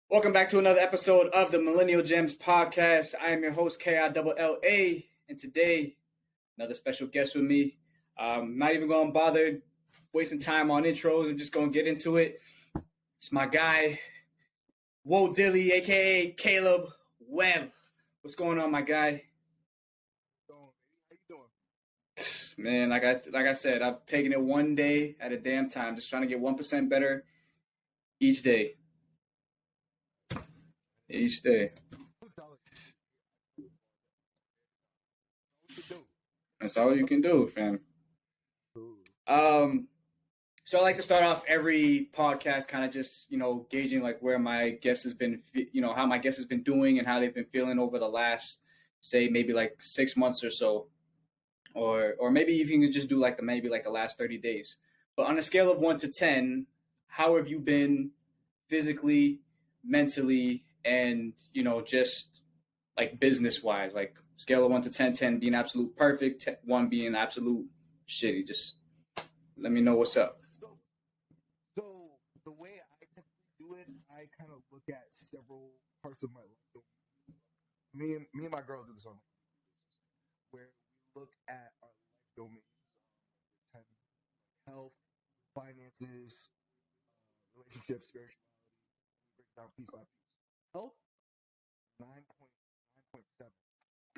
Welcome back to another episode of the Millennial Gems podcast. I am your host, KILLA, and today, another special guest with me. Not even going to bother wasting time on intros. I'm just going to get into it. It's my guy, Whoa Dilly, aka Kaleb Webb. What's going on, my guy? How you doing? Man, like I said, I'm taking it one day at a damn time. Just trying to get 1% better each day. Each day. That's all you can do, fam. Um, so I like to start off every podcast kind of just, gauging like where my guest has been, how my guest has been doing and how they've been feeling over the last, say, maybe like 6 months or so. Or maybe you can just do like the last 30 days. But on a scale of 1 to 10, how have you been physically, mentally, and, just like business wise, like scale of 1 to 10, 10 being absolute perfect, 1 being absolute shitty. Just let me know what's up. So the way I typically do it, I kind of look at several parts of my life. Me and my girl do this on where we look at our life domains, health, finances, relationships, spirituality. We break down piece by piece. Health, 9.9.7.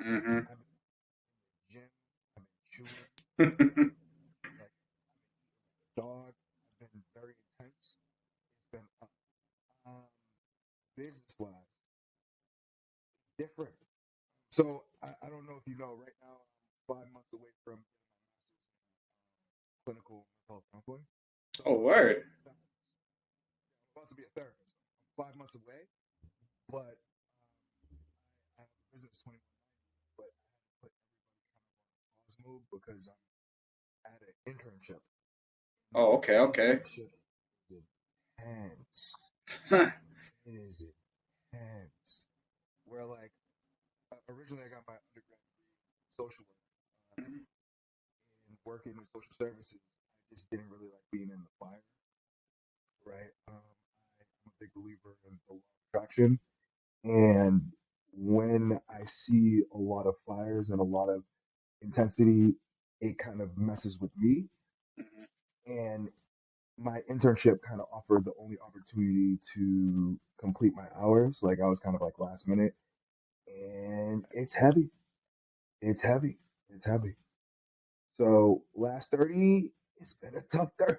Mm-hmm. I've been in the gym. I've been chewing. Like dog. I've been very intense. It's been up. Business wise, different. So I don't know if you know. Right now, I'm 5 months away from getting my master's in clinical mental health counseling. So Oh, I'm about to be word. a therapist. I'm 5 months away, but I have a business 2190, but I had to put everybody kind of on a pause move because I'm at an internship. Oh, My okay, okay. internship is intense. It is intense. Where like originally I got my undergrad degree in social work. And working in social services, I just didn't really like being in the fire, right? I'm a big believer in the law of attraction. And when I see a lot of fires and a lot of intensity, it kind of messes with me. And my internship kind of offered the only opportunity to complete my hours. Like I was kind of like last minute, and it's heavy. It's heavy. It's heavy. So last 30, it's been a tough 30.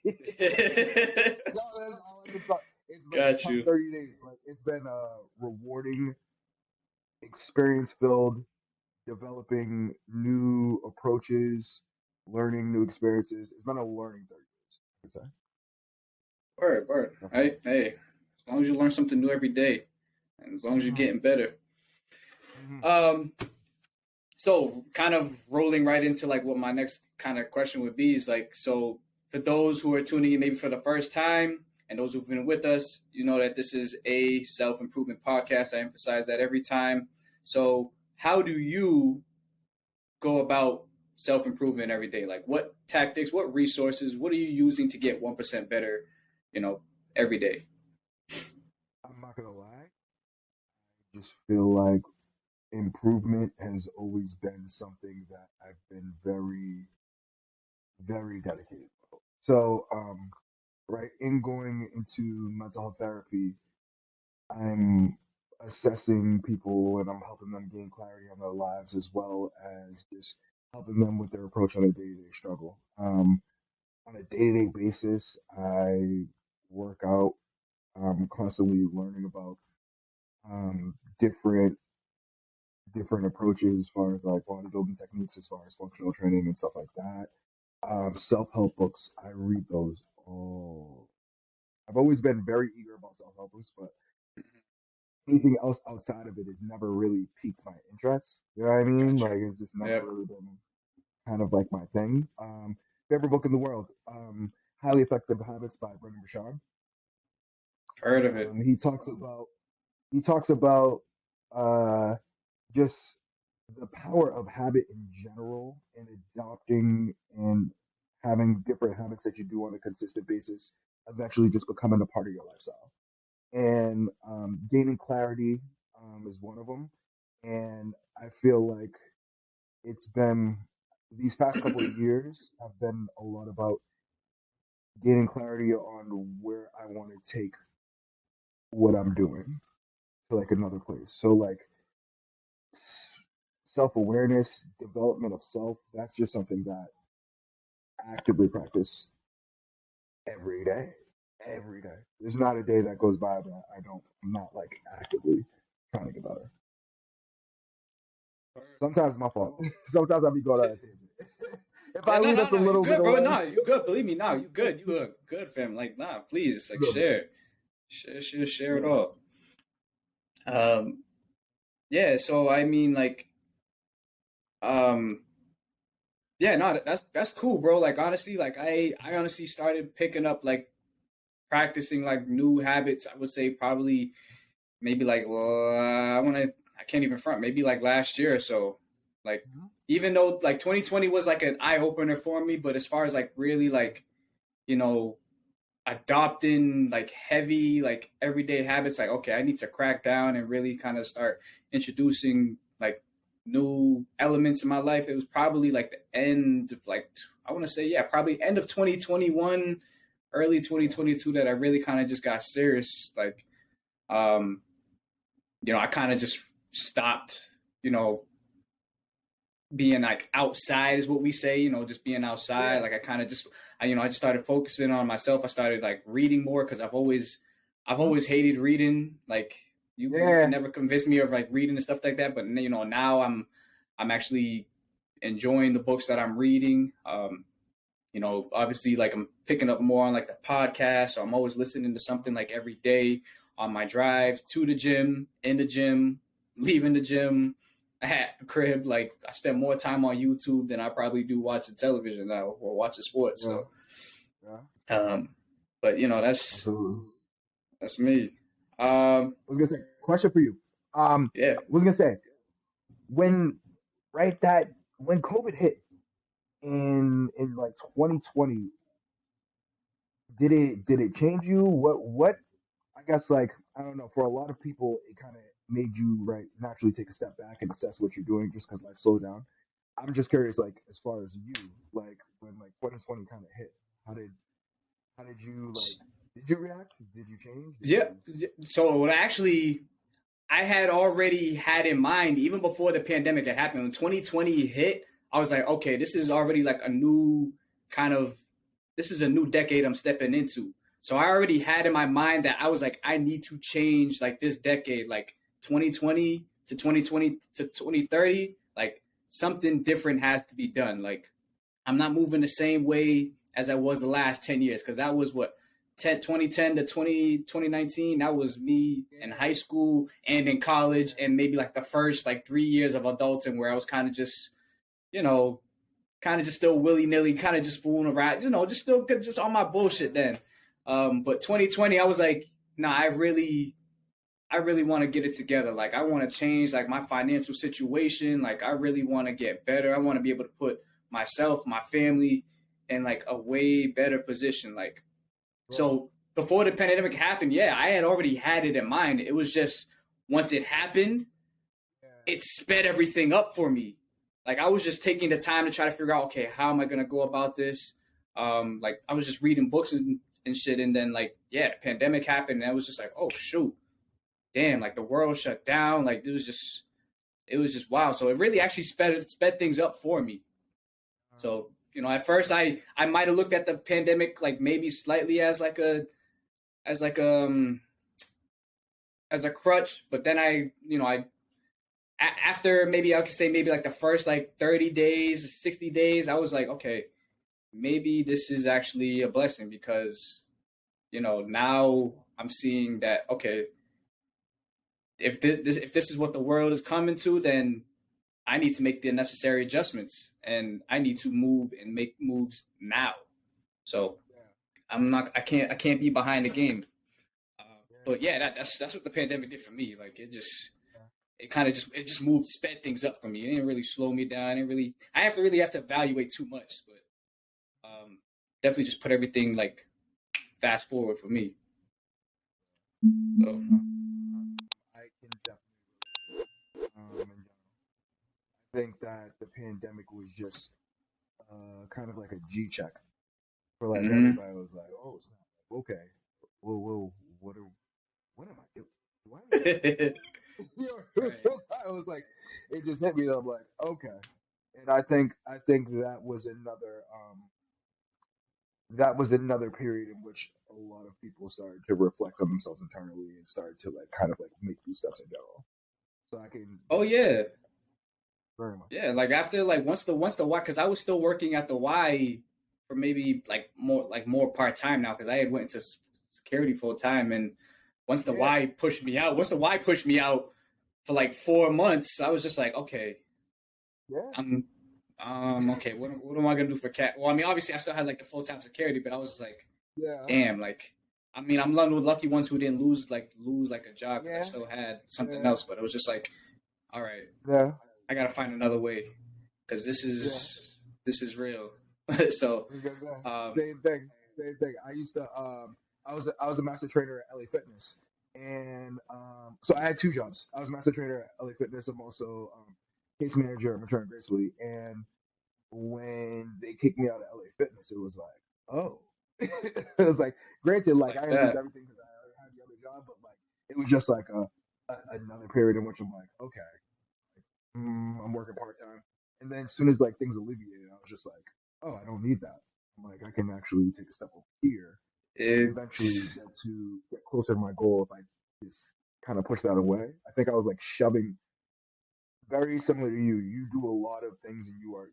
No, that's all I can talk. It's been a Got tough you. 30 days, but it's been a rewarding, experience filled, developing new approaches, learning new experiences. It's been a learning 30 days, I could say. Word, word. Definitely. Hey, as long as you learn something new every day, and as long as you're Mm-hmm. getting better. Mm-hmm. Um, so kind of rolling right into like what my next kind of question would be is like, so for those who are tuning in maybe for the first time and those who've been with us, you know that this is a self-improvement podcast. I emphasize that every time. So how do you go about self-improvement every day? Like what tactics, what resources, what are you using to get 1% better, you know, every day? I'm not going to lie. I just feel like improvement has always been something that I've been very, very dedicated to. So, right, in going into mental health therapy, I'm assessing people and I'm helping them gain clarity on their lives as well as just helping them with their approach on a day-to-day struggle. On a day-to-day basis, I work out. I'm constantly learning about different approaches as far as like bodybuilding techniques, as far as functional training and stuff like that. Self-help books, I read those all. I've always been very eager about self-help books, but anything else outside of it has never really piqued my interest. You know what I mean? Got you. Like it's just never Yep. really been kind of like my thing. Favorite book in the world, Highly Effective Habits by Brendan Burchard. Heard of it. He talks about he talks about uh, just the power of habit in general and adopting and having different habits that you do on a consistent basis eventually just becoming a part of your lifestyle. and gaining clarity is one of them. And I feel like it's been these past couple of years have been a lot about gaining clarity on where I want to take what I'm doing to like another place. So like self awareness, development of self, that's just something that I actively practice every day. Every day. There's not a day that goes by that I'm not like actively trying to get better. Sometimes it's my fault. Sometimes I'll be going on a tangent. If Yeah, I no, lead no, us a no, you little bit good, bro. away, No, you good. Believe me, no, you good. You are good, fam. Like, nah, please, a like, little bit. share it Yeah. all. Um, yeah. So I mean, like, um, yeah, no, that's cool, bro. Like, honestly, like, I honestly started picking up like practicing like new habits. I would say probably maybe like, well, I can't even front. Maybe like last year or so. Like, Mhm. even though like 2020 was like an eye opener for me, but as far as like really like you know adopting like heavy like everyday habits, like okay, I need to crack down and really kind of start introducing like new elements in my life. It was probably like the end of like I want to say yeah, probably end of 2021, early Yeah. 2022 that I really kind of just got serious. Like um, I kind of just stopped, you know, being like outside is what we say, just being outside. Yeah. Like I kind of just, I just started focusing on myself. I started like reading more because I've Mhm. always hated reading. Like you can Yeah. never convince me of like reading and stuff like that. But now I'm actually enjoying the books that I'm reading. Obviously like I'm picking up more on like the podcast. So I'm always listening to something like every day on my drives to the gym, in the gym, leaving the gym, at the crib. Like I spend more time on YouTube than I probably do watching television now or watching sports. Yeah. So, Yeah. um, but Absolutely. that's me. I was gonna say, question for you. Yeah. I was gonna say, when right that when COVID hit in like 2020, did it change you? What I guess like I don't know. For a lot of people, it kind of made you right naturally take a step back and assess what you're doing just because life slowed down. I'm just curious, like as far as you, like when like 2020 kind of hit, how did how did you like? Did you react? Did you change? Did Yeah. you? So what actually I had already had in mind even before the pandemic had happened. When 2020 hit, I was like, okay, this is already like a new kind of this is a new decade I'm stepping into. So I already had in my mind that I was like, I need to change like this decade, like 2020 to 2020 to 2030, like something different has to be done. Like I'm not moving the same way as I was the last 10 years because that was what 2010 to 2019. That was me in Yeah. high school and in college Yeah. and maybe like the first like 3 years of adulting where I was kind of just, you know, kind of just still willy nilly, kind of just fooling around, just still just on my bullshit then. But 2020, I was like, nah, I really want to get it together. Like, I want to change like my financial situation. Like, I really want to get better. I want to be able to put myself, my family, in like a way better position. Like, Right. so before the pandemic happened, yeah, I had already had it in mind. It was just once it happened, Yeah. it sped everything up for me. Like I was just taking the time to try to figure out, okay, how am I gonna go about this? Like I was just reading books and shit, and then like yeah, the pandemic happened, and I was just like, oh shoot, damn, like the world shut down, like it was just wow. So it really actually sped things up for me. So at first I might have looked at the pandemic like maybe slightly as like as a crutch, but then I after maybe I could say maybe like the first like 30 days, 60 days, I was like, okay, maybe this is actually a blessing because, now I'm seeing that, okay, if this is what the world is coming to, then I need to make the necessary adjustments and I need to move and make moves now. So Yeah. I can't be behind the game. Uh, Yeah. but yeah, that's what the pandemic did for me. Like Yeah. it kind of just moved, sped things up for me. It didn't really slow me down. It didn't really, I have to evaluate too much, but definitely just put everything like fast forward for me. So I can definitely relate to that. And I think that the pandemic was just kind of like a G check for like hmm everybody. Was like, oh, snap. Okay, whoa, what are, what am I doing? Do I need to take a break? right. I was like, it just hit me. And I'm like, okay. And I think that was another period in which a lot of people started to reflect on themselves internally and started to like kind of like make these steps in general. So I can Oh relate to yeah, that very much. yeah. Like after like once the Y, because I was still working at the Y for maybe like more part time now because I had went into security full time, and Yeah, once the Y pushed me out for like 4 months, I was just like, okay, yeah, I'm okay. What am I gonna do for cat? Well, I mean, obviously I still had like the full time security, but I was just like, yeah, damn, like. I mean, I'm one of the lucky ones who didn't lose like a job because I yeah, still had something yeah, else. But it was just like, all right, yeah, I gotta find another way because yeah. this is real. So, Because um, same thing, same thing. I used to I was a master trainer at LA Fitness, and so I had two jobs. I was a master trainer at LA Fitness. I'm also case manager at Maternal Gracefully, and when they kicked me out of LA Fitness, it was like, oh, it was like, granted, it's like I like didn't lose that. everything because I already had the other job, but like it was just like another period in which I'm like, okay, I'm working part time, and then as soon as like things alleviated, I was just like, oh, I don't need that. I'm like, I can actually take a step over here and eventually It's get closer to my goal if I just kind of push that away. I think I was like shoving very similar to you. You do a lot of things and you are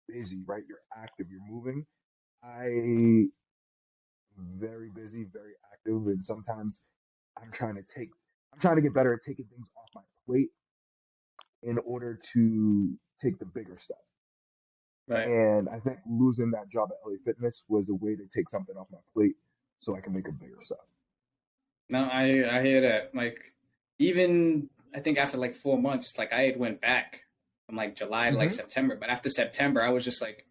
busy, right? You're active, you're moving. I very busy, very active, and sometimes I'm trying to take I'm trying to get better at taking things off my plate in order to take the bigger step. right. And I think losing that job at LA Fitness was a way to take something off my plate so I can make a bigger step. No, I hear that. Like even I think after like 4 months, like I had went back from like July to like Hmm. September, but after September, I was just like,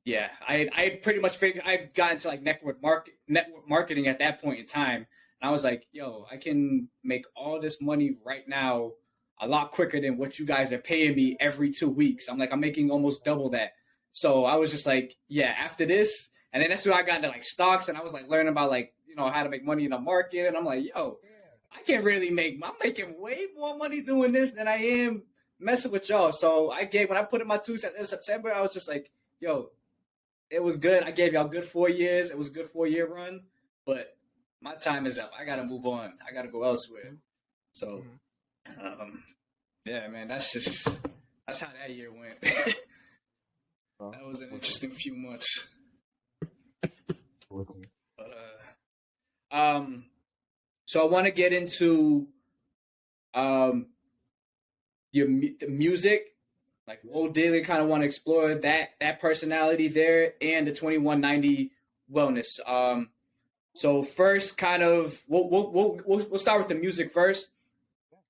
yeah, I had pretty much figured I'd got into like network marketing at that point in time, and I was like, yo, I can make all this money right now a lot quicker than what you guys are paying me every 2 weeks. I'm like, I'm making almost double that. So I was just like, yeah, after this, and then that's when I got into like stocks, and I was like learning about like how to make money in the market, and I'm like, yo, I can really I'm making way more money doing this than I am messing with y'all. So when I put in my 2 cents in September, I was just like, yo, it was good. I gave y'all good 4 years. It was a good 4 year run, but my time is up. I got to move on. I got to go elsewhere. So, Hmm. um, yeah, man, that's how that year went. That was an Unfortunately, interesting few months. unfortunately. But, so I want to get into um the music. Like Yeah. Woe Daily kind of want to explore that personality there and the 2190 wellness. So first, kind of, we'll start with the music first.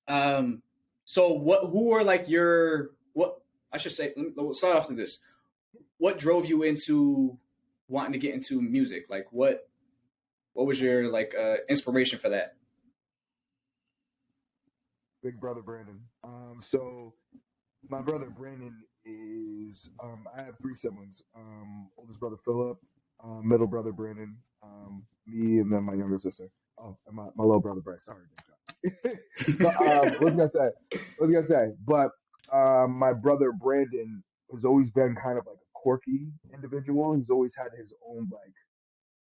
Um, so who are like what I should say? We'll start off with this. What drove you into wanting to get into music? Like what was your like inspiration for that? Big brother Brandon. So my brother Brandon is I have three siblings. Oldest brother Philip, middle brother Brandon, me, and then my younger sister. Oh, and my little brother Bryce. Sorry, but what was I gonna say? What was I gonna say? But my brother Brandon has always been kind of like a quirky individual. He's always had his own like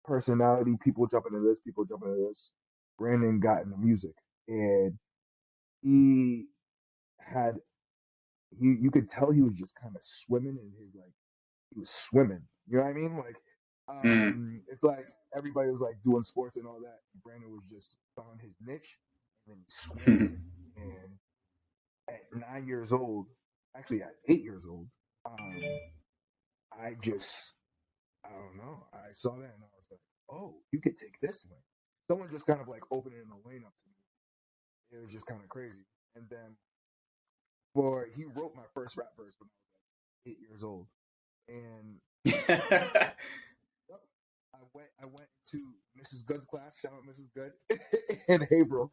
personality. People jump into this, people jump into this. Brandon got into music, and he had you could tell he was just kind of swimming in his like he was swimming. You know what I mean? Like Mm. it's like everybody was like doing sports and all that. Brandon was just found his niche and then he swam in it. And at 9 years old, actually at 8 years old, um, I just I don't know. I saw that and I was like, oh, you could take this lane. Someone just kind of like opening the lane up to me. It was just kind of crazy. And then for he wrote my first rap verse when I was like 8 years old. And yep, I I went to Mrs. Good's class. Shout out Mrs. Good in April,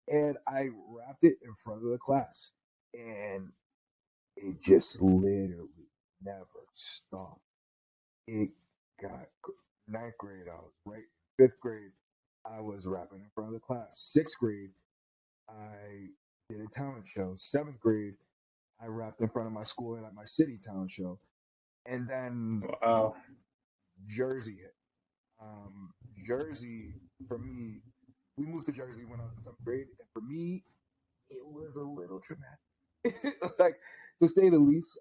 and I rapped it in front of the class, and it just literally never stopped. It got ninth grade. I was right. Fifth grade, I was rapping in front of the class. Sixth grade, I did a talent show. Seventh grade, I rapped in front of my school and at my city talent show. And then Wow. Jersey hit. Um, Jersey, for me, we moved to Jersey when I was in seventh grade, and for me, it was a little traumatic, like to say the least.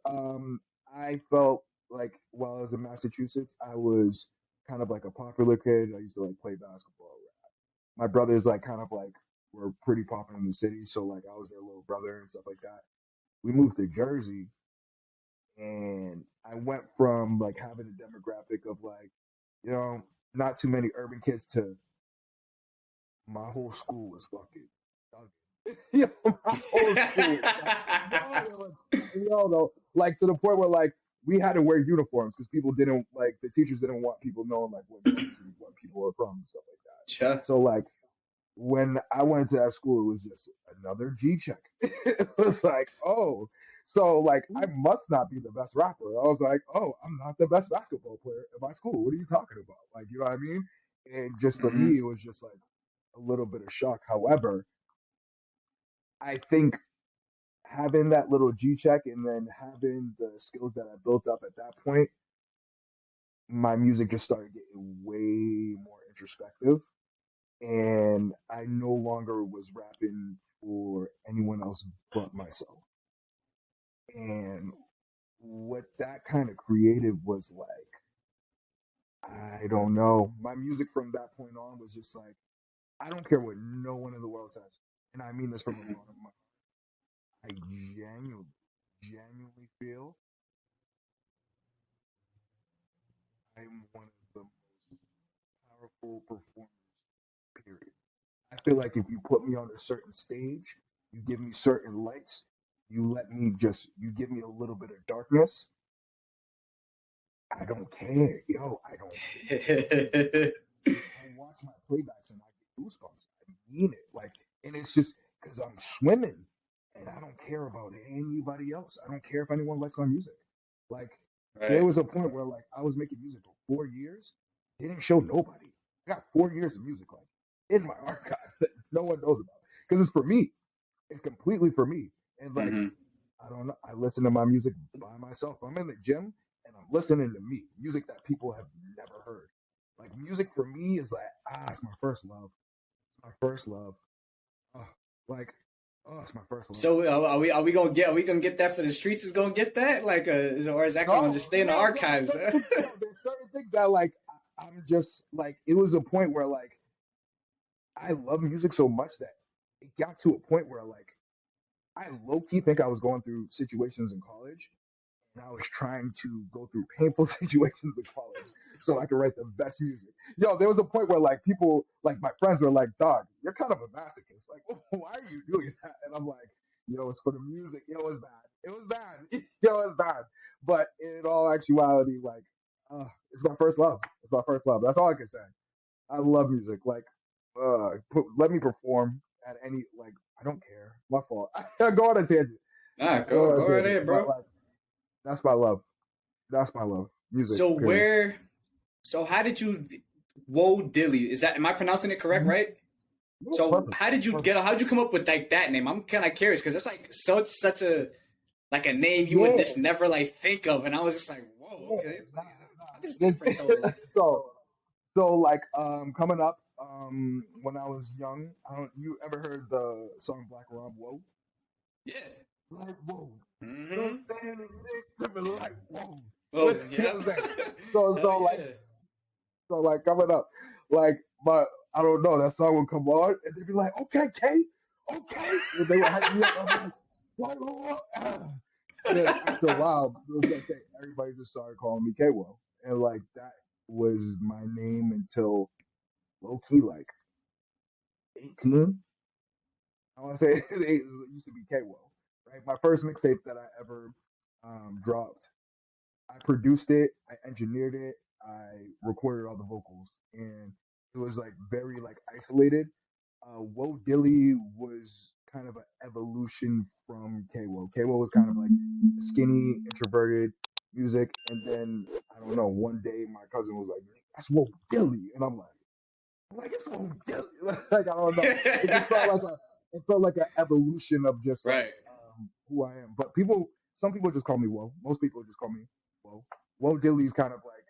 I felt like while I was in Massachusetts, I was kind of like a popular kid. I used to like play basketball. My brothers like kind of like were pretty popular in the city, so like I was their little brother and stuff like that. We moved to Jersey, and I went from like having a demographic of like, you know, not too many urban kids to my whole school was fucking thugging. My whole school was like, yo, they were yo, though, like to the point where like we had to wear uniforms because people didn't like the teachers didn't want people knowing like what people were from and stuff like Sure. that. So like when I went into that school, it was just another G check. It was like, oh, so like I must not be the best rapper. I was like, oh, I'm not the best basketball player in my school. What are you talking about? Like, you know what I mean? And just for Hmm. me, it was just like a little bit of shock. However, I think having that little G check and then having the skills that I built up at that point, my music just started getting way more introspective. And I no longer was rapping for anyone else but myself. And what that kind of created was like, I don't know. My music from that point on was just like, I don't care what no one in the world says. And I mean this from the bottom of my I genuinely feel I'm one of the most powerful performers, period. I feel like if you put me on a certain stage, you give me certain lights, you give me a little bit of darkness, I don't care. Yo, I don't care. I watch my playbacks and I get goosebumps. I mean it. Like, and it's just because I'm swimming and I don't care about anybody else. I don't care if anyone likes my music. Like, there Right. was a point where like I was making music for 4 years, didn't show nobody. I got 4 years of music like in my archive that no one knows about because it's for me. It's completely for me. And like, Hmm. I don't know. I listen to my music by myself. I'm in the gym and I'm listening to me, music that people have never heard. Like music for me is like, it's my first love. It's my first love. Oh, like, it's my first love. So are we gonna get that for the streets? Is gonna get that like or is that gonna No, just stay in the yeah, yo, archives? there's certain things that like I'm just like it was a point where like I love music so much that it got to a point where like I low key think I was going through situations in college and I was trying to go through painful situations in college so I could write the best music. Yo, there was a point where like people, like my friends were like, "Dog, you're kind of a masochist. Like, why are you doing that?" And I'm like, "Yo, it's for the music. Yo, it was bad. It was bad. Yo, it was bad." But in all actuality, like, it's my first love. It's my first love. That's all I can say. I love music. Like, let me perform at any like. I don't care. My fault. Go on a tangent. Nah, Go go on a go right tangent. ahead, But bro. like, that's my love. That's my love. Music, So period. where so how did you Woe Dilly? Is that am I pronouncing it correct, Hmm. right? Yeah, So perfect. how Perfect. did you come up with like that name? I'm kind of curious because it's like such a like a name you would Yeah, just never like think of, and I was just like, whoa, yeah. okay, Nah, how this nah. different? So So like coming up when I was young, I don't you ever heard the song Black Rob Whoa? yeah, Like whoa. mm-hmm. Something to me like whoa. You Oh know yeah, what I'm saying? So hell so like yeah. so like coming up, like but I don't know, that song would come on and they'd be like, okay, Kate, okay. And they would hype me up. I'm like, what, And then after a while, it was like everybody just started calling me K-Wo. And like that was my name until low key like 18. I want to say it used to be K-Wo. Right? My first mixtape that I ever dropped, I produced it, I engineered it, I recorded all the vocals. and it was like very like isolated. Woe Dilly was kind of an evolution from K-Wo. K-Wo was kind of like skinny, introverted music, and then I don't know. One day, my cousin was like, "That's Woe Dilly," and I'm like, "It's Woe Dilly." Like I don't know. It just felt like an evolution of just like Right. who I am. But some people just call me Woe. Most people just call me Woe. Woe Dilly's kind of like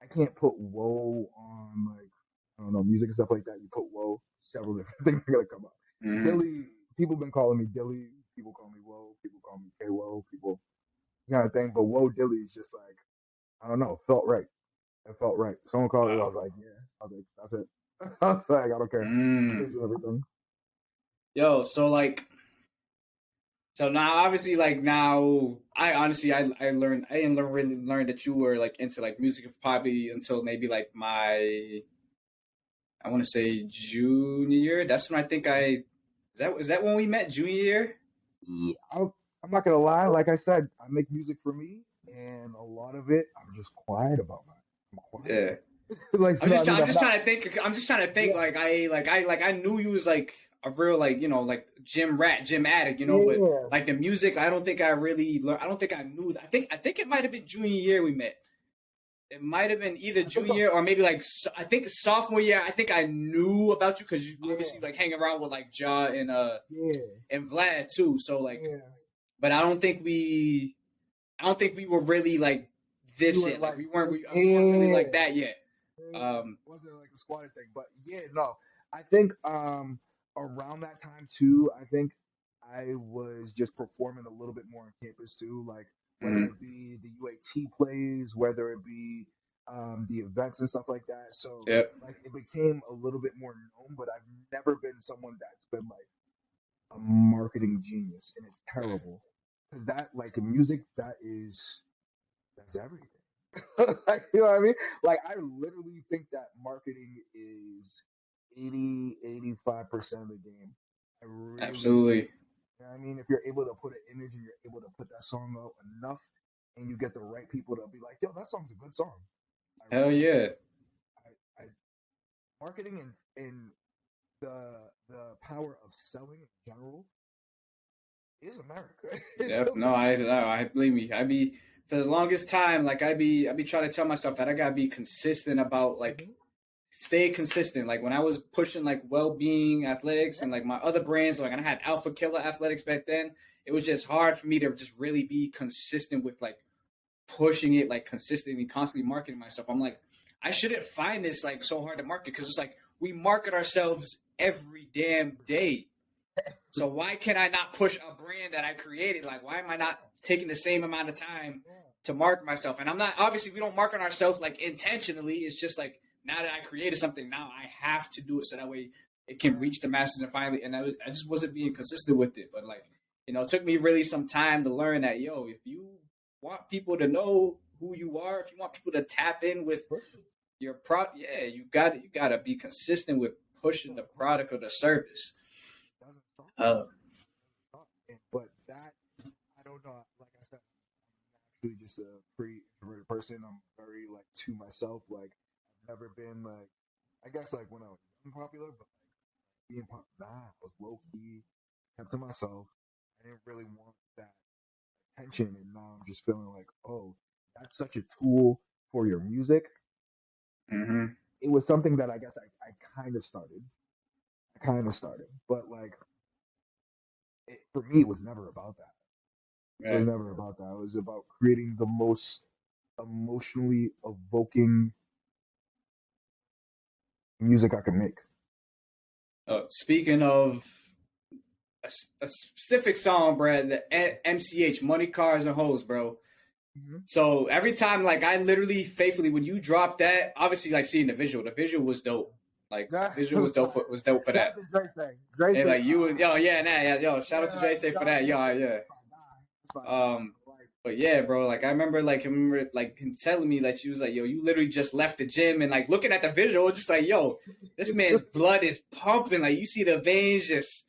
I can't put woe on like I don't know music and stuff like that. You put woe, several different things are gonna come up. Mm-hmm. Dilly, people been calling me Dilly. People call me woe. People call me K woe. People kind of thing. But woe Dilly is just like I don't know. Felt right. It felt right. Someone called it. I Wow. was like, yeah. I was like, that's it. I was like, I don't care. Mm. Change everything. Yo, so like, so now obviously like now I honestly I learned I didn't really learn that you were like into like music probably until maybe like my I want to say junior year. That's when I think I is that when we met junior year? Yeah, I'm not gonna lie. Like I said, I make music for me, and a lot of it I'm just quiet about. I'm quiet. Yeah. Like you know what I mean? I'm I'm just not. trying to think. I'm just trying to think. Yeah, I knew you was like a real like like gym rat, gym addict, But yeah. like the music, I don't think I really learned. I don't think I knew. I think it might have been junior year we met. It might have been either I think junior so. year or maybe like I think sophomore year. I think I knew about you because you Yeah, obviously like hang around with like Ja yeah, and Vlad too. So like, yeah. but I don't think we were really like We this were yet. Like like, we weren't really yeah, like that yet. yeah. Um, Wasn't like a squatted thing, but yeah, no. I think around that time too. I think I was just performing a little bit more on campus too, like whether mhm. it be the UAT plays, whether it be the events and stuff like that. So Yep. like it became a little bit more known, but I've never been someone that's been like a marketing genius, and it's Right. terrible because that like in music that's everything. Like, you know what I mean? Like I literally think that marketing is 85% of the game. I really do. Absolutely. You know what I mean? If you're able to put an image and you're able to put that song out enough and you get the right people to be like, yo, that song's a good song. I Hell really do. yeah. I marketing and the power of selling in general is America. It's Yep. so No, crazy. I believe me. I be for the longest time, like I be trying to tell myself that I gotta be consistent about like Hmm. stay consistent. Like when I was pushing like well being athletics Yeah. and like my other brands, like I had Alpha Killer Athletics back then. It was just hard for me to just really be consistent with like pushing it like consistently, constantly marketing myself. I'm like, I shouldn't find this like so hard to market because it's like we market ourselves every damn day. So why can I not push a brand that I created? Like, why am I not taking the same amount of time Yeah. to market myself? And I'm not obviously we don't market ourselves like intentionally. It's just like now that I created something, now I have to do it so that way it can reach the masses and finally. And I just wasn't being consistent with it. But like, it took me really some time to learn that if you want people to know who you are, if you want people to tap in with Push it. your product, yeah, you got to be consistent with pushing the product or the service. Doesn't stop. Uh, Stop. But that, I don't know. Like I said, I'm actually just a pretty introverted person. I'm very like to myself. Like I've never been like, I guess like when I was young popular, but like being popular, nah, I was low key, kept to myself. I didn't really want that attention, and now I'm just feeling like, oh, that's such a tool for your music. mm-hmm. It was something that I guess I kind of started. I kind of started, but like for me, it was never about that. It was Right. never about that. It was about creating the most emotionally evoking music I could make. Speaking of a specific song, Brad, the MCH, Money, Cars, and Hoes, bro. Hmm. So every time, like, I literally faithfully, when you dropped that, obviously, like, seeing the visual was dope. Like, That visual was was dope fire. was dope for Shout out that. to Dre Say. Dre And Say, like you, yo, yeah, nah, yeah, yo, shout out to Dre yeah, Say for shout out that, to Dre yo, Say. yeah. That's my guy. That's my guy. Like, But yeah, bro, like I remember like him telling me like she was like, yo, you literally just left the gym and like looking at the visual, just like, yo, this man's blood is pumping, like you see the veins just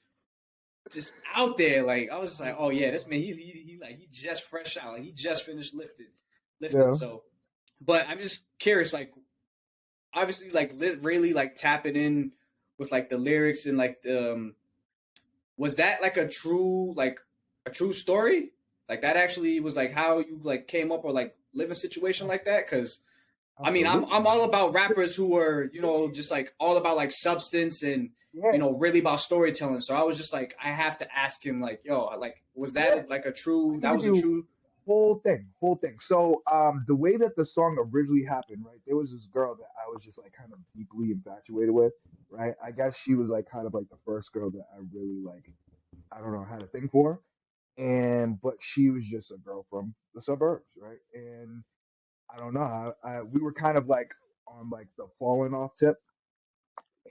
out there. Like I was just like, oh yeah, this man, he just fresh out, like he just finished lifting. yeah. So, but I'm just curious, like obviously like really like tapping in with like the lyrics and like was that like a true story? Like that actually was like how you like came up or like live a situation like that? Because I mean, Absolutely, I'm all man. about rappers who are, you know, just like all about like substance and, you Yeah, know, really about storytelling. So I was just like, I have to ask him, like, yo, like, was yeah. that like a I true? can That give was a you true. whole thing. So, the way that the song originally happened, right? There was this girl that I was just like kind of deeply infatuated with, right? I guess she was like kind of like the first girl that I really like. I don't know, had a thing for, and but she was just a girl from the suburbs, right? And I don't know, we were kind of like on like the falling off tip,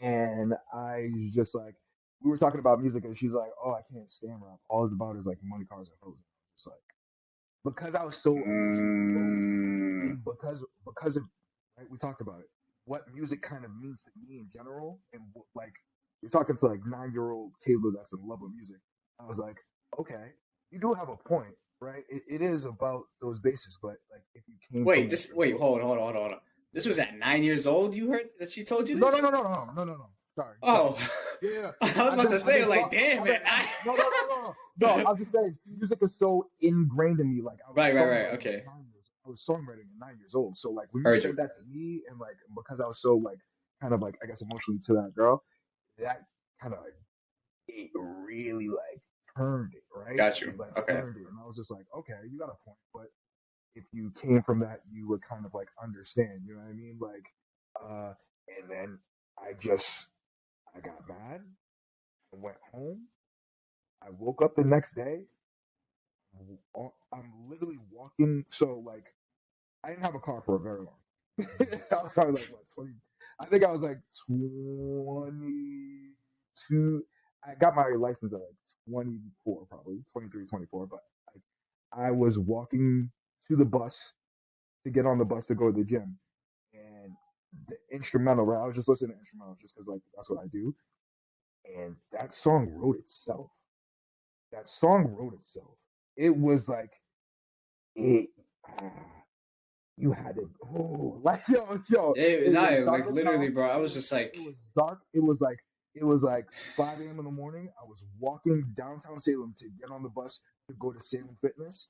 and I was just like, we were talking about music, and she's like, "Oh, I can't stand rap. All it's about is like money, cars, and hoes." It's like because I was so emotionally involved, Mm, and because of right, we talked about it, what music kind of means to me in general, and what, like you're talking to like 9-year-old Caleb that's in love with music. I was like, okay, you do have a point, right? It is about those bases, but like if you came from a certain wait, hold on. This was at 9 years old. You heard that she told you no, no, this? no, no, no, no, no, no. Sorry, sorry. Oh, Yeah, I was about to I've say, been like, taught. damn, I've been. man. I... No, no, no, no, no. No, I'm just saying, music is so ingrained in me. Like I was right. songwriting at Okay, 9 years. I was songwriting at 9 years old. So like when you heard you. said that to me, and like because I was so like kind of like I guess emotionally to that girl, that kind of like it really like turned it right. Got you. It like Okay. turned it, and I was just like, okay, you got a point. But if you came from that, you would kind of like understand. You know what I mean? Like, and then I got mad. I went home. I woke up the next day. I'm literally walking. So like, I didn't have a car for a very long. I was probably like what 20. I think I was like 22. I got my license at like 24, probably 23, 24. But I was walking to the bus to get on the bus to go to the gym, and the instrumental. Right, I was just listening to instrumentals just because like that's what I do. And that song wrote itself. That song wrote itself. It was like it. ah, you had it. Oh, like yo. It was dark Like as literally, hell. bro. I was just like, It was dark. It was like 5 a.m. in the morning. I was walking downtown Salem to get on the bus to go to Salem Fitness,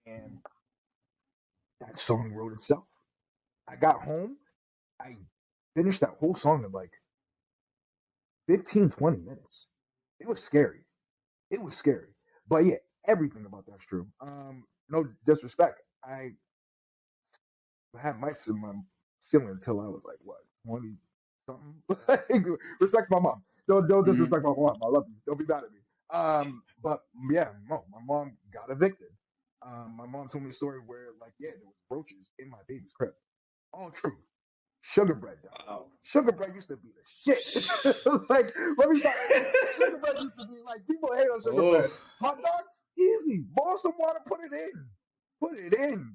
and that song wrote itself. I got home. I finished that whole song in like 15, 20 minutes. It was scary. It was scary. But yeah, everything about that's true. No disrespect. I had my ceiling until I was like what 20 something. Respect my mom. Don't mm-hmm. disrespect my mom. I love you. Don't be mad at me. But yeah, no, my mom got evicted. My mom told me a story where like yeah, there was roaches in my baby's crib. All true. Sugar bread though. Wow. Sugar bread used to be the shit. Like let me stop. Sugar bread used to be like people hate on sugar Oh, bread. Hot dogs, easy. Boil some water, put it in. Put it in.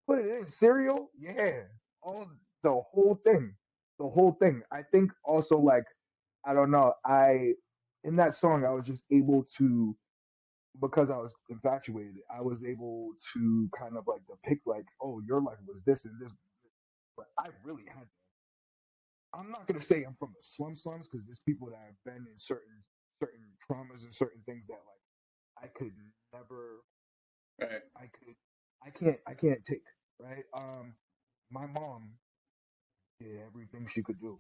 Put it in. Cereal, yeah. All the whole thing. The whole thing. I think also like I don't know. I in that song I was just able to because I was infatuated. I was able to kind of like depict like, oh, your life was this and this, but I really had I'm not gonna say I'm from the slums because there's people that have been in certain traumas and certain things that like I could never right. I could I can't take right. My mom did everything she could do.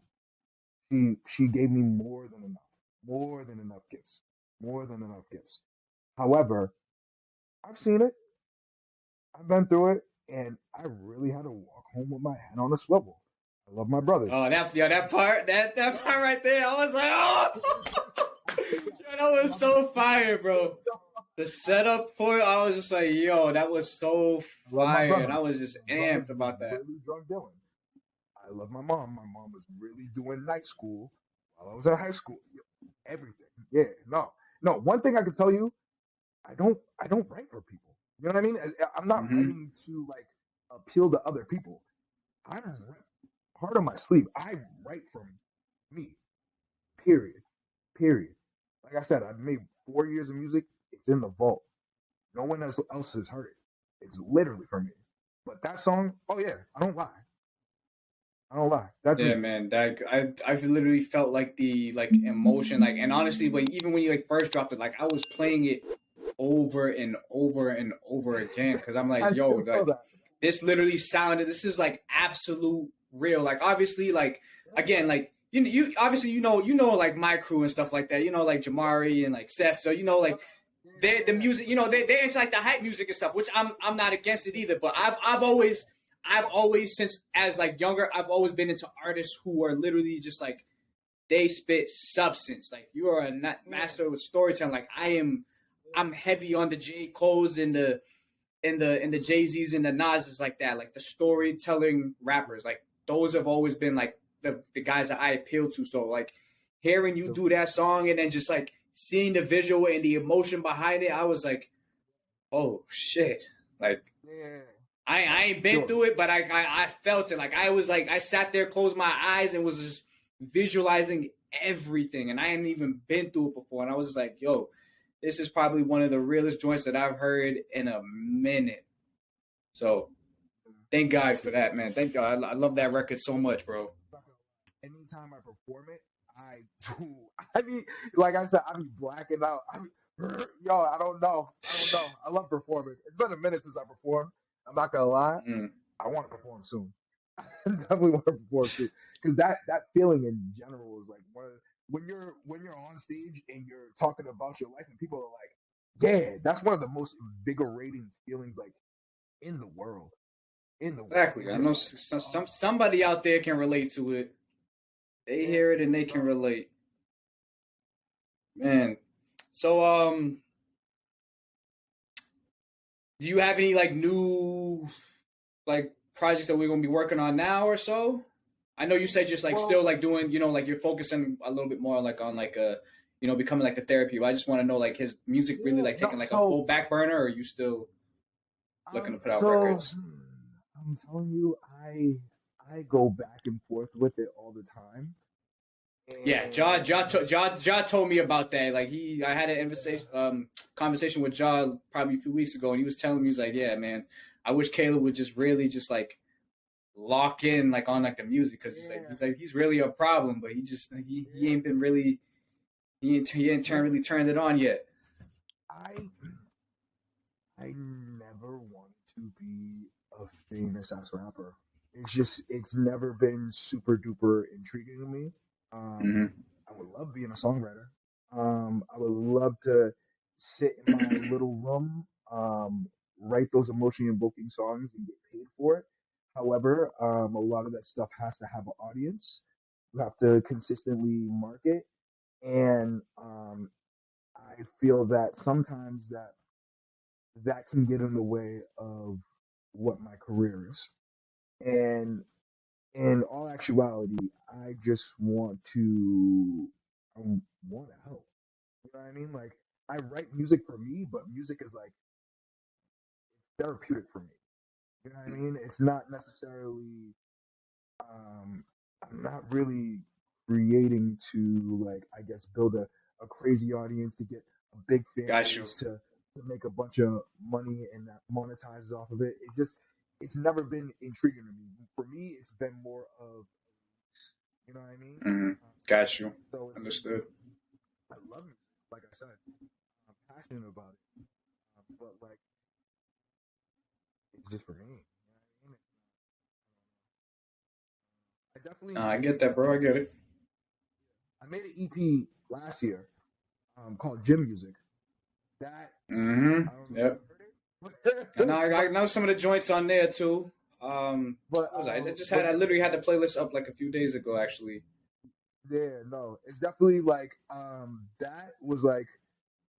She gave me more than enough gifts, more than enough gifts. However, I've seen it, I've been through it, and I really had to walk home with my head on a swivel. I love my brothers. Oh, that part, that part right there, I was like, oh, I say that. yo, that I was love my so brothers. fire, bro. The setup for it, I was just like, yo, that was so I love my fire, and brothers. I was just My brothers amped was about that. really drug dealing. I love my mom. My mom was really doing night school while I was in high school. Everything. Yeah. No. No. One thing I can tell you, I don't write for people. You know what I mean? I'm not Mm-hmm. writing to like appeal to other people. I write part of my sleep. I write from me. Period. Period. Like I said, I've made 4 years of music. It's in the vault. No one else has heard it. It's literally for me. But that song, oh yeah, I don't lie. I don't lie. That's Yeah, me. man, that I literally felt like the like emotion, like, and honestly, when even when you like first dropped it, like I was playing it over and over and over again because I'm like, I yo, still feel like that. this literally sounded, this is like absolute real. Like obviously, like again, like you obviously like my crew and stuff like that. You know, like Jamari and like Seth. So like they the music, they're into like the hype music and stuff, which I'm not against it either. But I've always since as like younger, I've always been into artists who are literally just like they spit substance. Like you are a master with storytelling. Like I'm heavy on the J. Cole's and the Jay-Z's and the Nas's like that. Like the storytelling rappers. Like those have always been like the guys that I appeal to. So like hearing you do that song and then just like seeing the visual and the emotion behind it, I was like, oh shit. Like Yeah. I ain't been through it, but I felt it. Like I was like I sat there, closed my eyes, and was just visualizing everything, and I hadn't even been through it before. And I was like, yo, this is probably one of the realest joints that I've heard in a minute. So thank God for that, man. Thank God. I love that record so much, bro. Anytime I perform it, I do. I mean, like I said, I be blacking out. Yo, I don't know. I love performing. It's been a minute since I performed. I'm not gonna lie. Mm. I want to perform soon. I definitely want to perform soon because that feeling in general is like when you're on stage and you're talking about your life and people are like, yeah, that's one of the most invigorating feelings like in the world. In the world, Exactly. it's I know just like, somebody out there can relate to it. They hear it and they can relate, man. So do you have any like new like projects that we're gonna be working on now or so? I know you said just like well, still like doing, like you're focusing a little bit more like on like a, becoming like the therapy. But I just want to know like his music really yeah, like no, taking like a so full back burner, or are you still looking to put out so records? I'm telling you, I go back and forth with it all the time, Yeah, and Ja told me about that. Like I had an conversation with Ja probably a few weeks ago, and he was telling me, he was like, yeah, man, I wish Kaleb would just really just like lock in like on like the music because yeah, he's really a problem, but he yeah. ain't been really he ain't really turned it on yet. I I never wanted to be a famous ass rapper. It's never been super duper intriguing to me. Um, Mm-hmm. I would love being a songwriter. I would love to sit in my little room, write those emotion invoking songs and get paid for it. However, a lot of that stuff has to have an audience. You have to consistently market, and I feel that sometimes that can get in the way of what my career is. And in all actuality, I just I want to help. You know what I mean? Like I write music for me, but music is like it's therapeutic for me. You know what I mean? It's not necessarily um I'm not really creating to like I guess build a crazy audience to get a big fan Got you. base to make a bunch of money and that monetizes off of it. It's never been intriguing to me. For me, it's been more of you know what I mean? Mm-hmm. Um, Got you. so it's just Understood. I love music. Like I said, I'm passionate about it. But like it's just for me. You know what I mean? I definitely I get made that, bro. I get it. I made an EP last year called Gym Music. That Mm-hmm. I don't know if Yep. you heard And it, I know some of the joints on there too. but What was I? I but literally had the playlist up like a few days ago, actually. yeah, no, it's definitely like that was like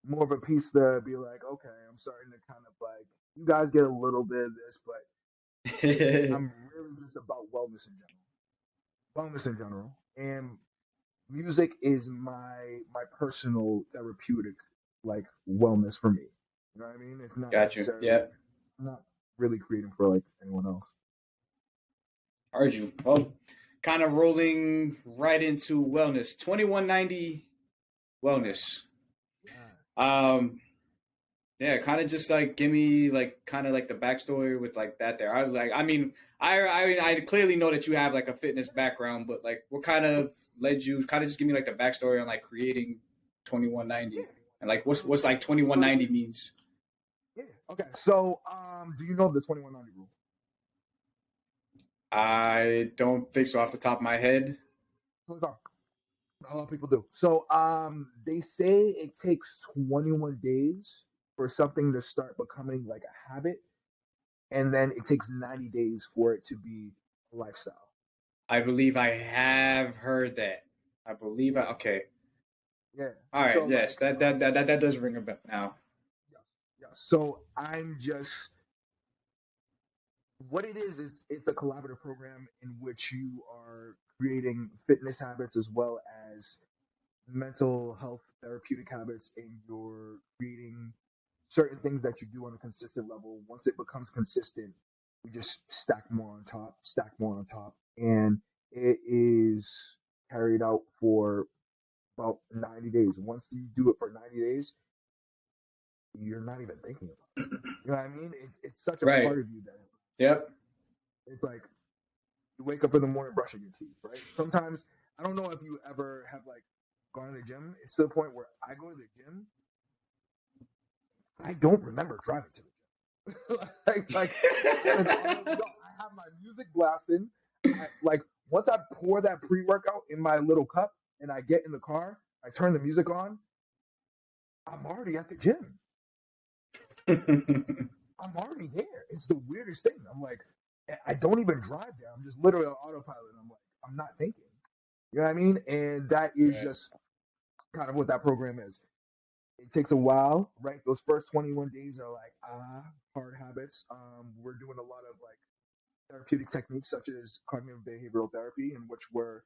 more of a piece to be like, okay, I'm starting to kind of like you guys get a little bit of this, but I'm really just about wellness in general, and music is my personal therapeutic like wellness for me. You know what I mean? It's not Got you. necessarily Yeah. I'm not really creating for like anyone else. Heard you. Well, kind of rolling right into wellness. 2190 Yeah, wellness. yeah, Um, Yeah, kind of just like give me like kind of like the backstory with like that there. I mean, I clearly know that you have like a fitness background, but like what kind of led you? Kind of just give me like the backstory on like creating Yeah. 2190 and like what's So like 2190 means. yeah. Okay. So do you know the 2190 rule? I don't think so off the top of my head. Hold on. A lot of people do. So they say it takes 21 days for something to start becoming like a habit, and then it takes 90 days for it to be a lifestyle. I believe I have heard that. I believe I Yeah. okay. Yeah. All right, So yes, like that does ring a bell now. yeah, yeah. So I'm just what it is it's a collaborative program in which you are creating fitness habits as well as mental health therapeutic habits, and you're creating certain things that you do on a consistent level. Once it becomes consistent, we just stack more on top, and it is carried out for about 90 days. Once you do it for 90 days, you're not even thinking about it. You know what I mean? It's such a Right. part of you that Yep. it's like you wake up in the morning brushing your teeth, right? Sometimes I don't know if you ever have like gone to the gym. It's to the point where I go to the gym, I don't remember driving to the gym. I have my music blasting. Like once I pour that pre workout in my little cup and I get in the car, I turn the music on. I'm already at the gym. I'm already there. It's the weirdest thing. I'm like, I don't even drive there. I'm just literally on autopilot. I'm like, I'm not thinking. You know what I mean? And that is Right. just kind of what that program is. It takes a while, right? Those first 21 days are like hard habits. We're doing a lot of like therapeutic techniques such as cognitive behavioral therapy, in which we're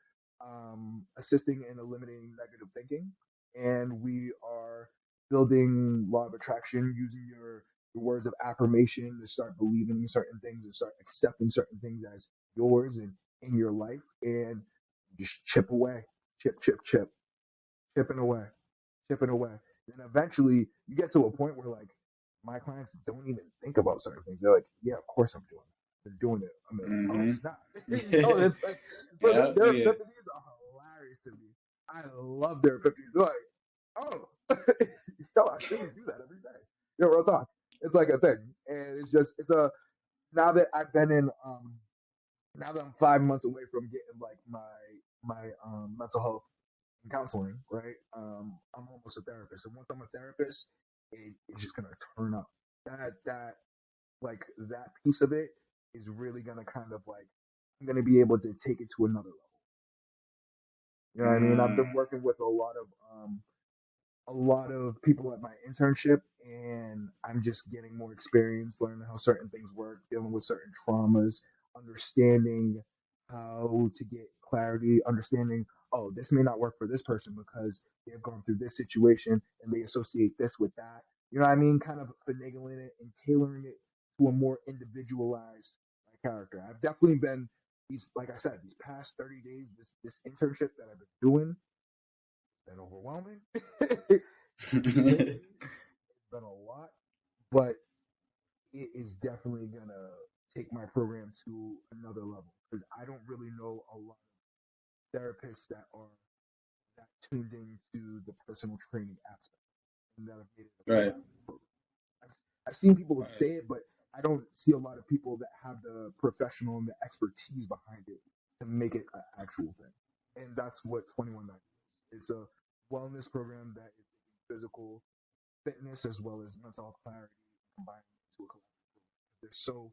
assisting in eliminating negative thinking, and we are building law of attraction using your words of affirmation to start believing certain things and start accepting certain things as yours and in your life, and just chip away, chip, chipping away, chipping away. And eventually you get to a point where like my clients don't even think about certain things. They're like, yeah, of course I'm doing it. They're doing it. I'm like, oh Mm-hmm. snap. It's like, but Yeah, their yeah. epiphanies are hilarious to me. I love their epiphanies. They're like, oh, yo, I really do that every day. Yo, real talk. It's like a thing. And it's a, now that I've been in, now that I'm 5 months away from getting like my mental health and counseling, right? I'm almost a therapist, and once I'm a therapist, it's just gonna turn up. That like that piece of it is really gonna kind of like I'm gonna be able to take it to another level. You know what I mean? I've Mm, been working with a lot of people at my internship, and I'm just getting more experience, learning how certain things work, dealing with certain traumas, understanding how to get clarity, understanding, oh, this may not work for this person because they've gone through this situation and they associate this with that. You know what I mean? Kind of finagling it and tailoring it to a more individualized character. I've definitely been these, like I said, these past 30 days, this internship that I've been doing, been overwhelming. It's crazy. It's been a lot, but it is definitely gonna take my program to another level because I don't really know a lot of therapists that are that tuned into the personal training aspect and that have made it a right. program. I've, I've seen people Right. say it, but I don't see a lot of people that have the professional and the expertise behind it to make it an actual thing. And that's what 2190 is. It's a wellness program that is taking physical fitness as well as mental health clarity combined into a collaborative program. They're so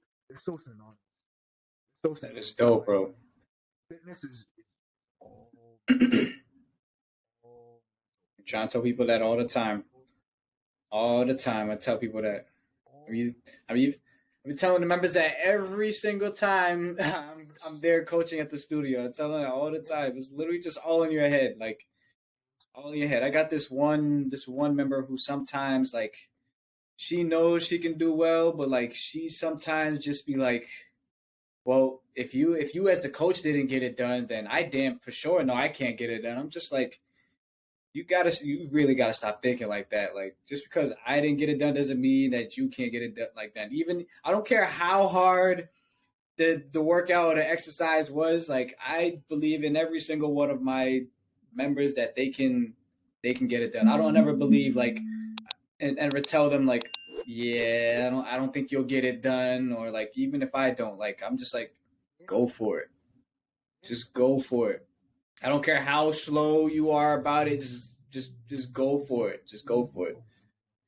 synonymous. They're so That is synonymous. dope, Like bro. fitness is all I'm all trying to tell people that all the time. All the time, I tell people that. I all mean, I mean, I've been telling the members that every single time I'm there coaching at the studio. I'm telling them all the time. It's literally just all in your head, like all in your head. I got this one member who sometimes like she knows she can do well, but like she sometimes just be like, well, if you as the coach didn't get it done, then I damn for sure know I can't get it done. I'm just like, you really gotta stop thinking like that. Like, just because I didn't get it done doesn't mean that you can't get it done like that. Even I don't care how hard the workout or the exercise was. Like, I believe in every single one of my members that they can get it done. I don't ever believe like and ever tell them like, yeah, I don't think you'll get it done, or like even if I don't, like I'm just like, go for it. Just go for it. I don't care how slow you are about it. Just go for it. Just go for it.